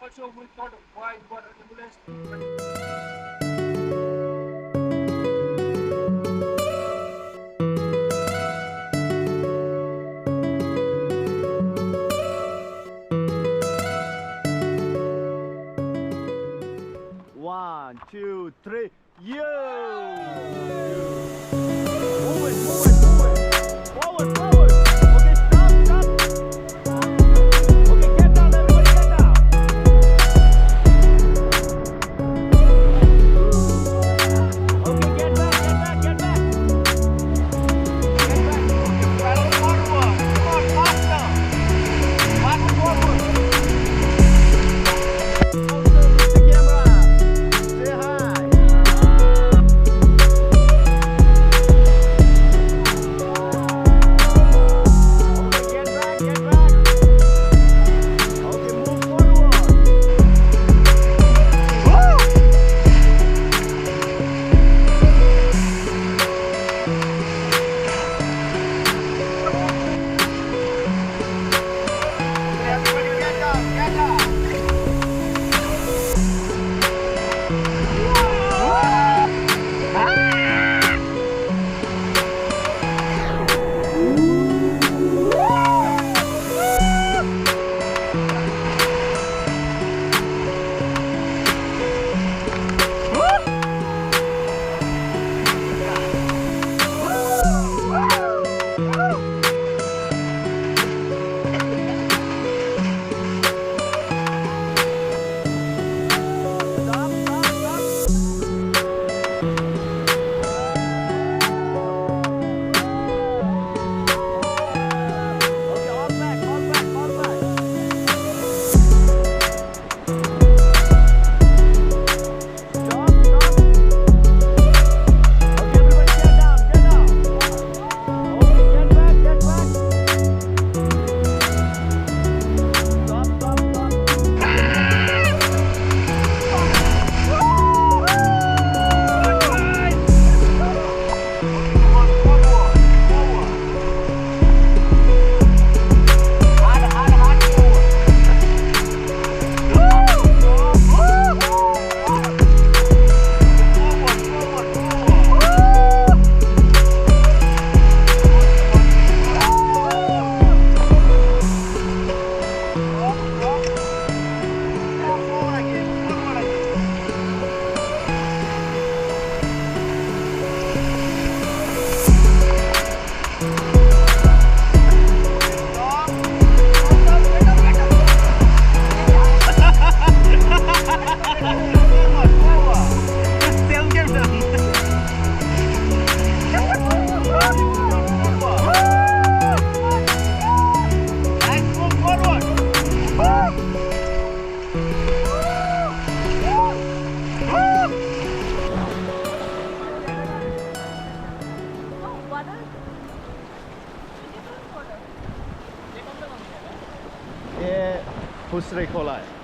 also we thought why what ambulance. One, two, three, yo! Forward, forward. Okay, stop, stop. Okay, get down, everybody, get down. Okay, get back, get back, get back. Get back. Pedal forward. Come on, faster. Faster forward. Also, with the camera. Say hi. Okay, get back, get back. Okay, move forward. Woo! Everybody get down, get down. Stop, stop, stop. Okay, all back, all back, all back. Stop, stop. Okay, everybody get down, get down. Okay, get back, get back. Stop, stop, stop. ये खुसरे खोला है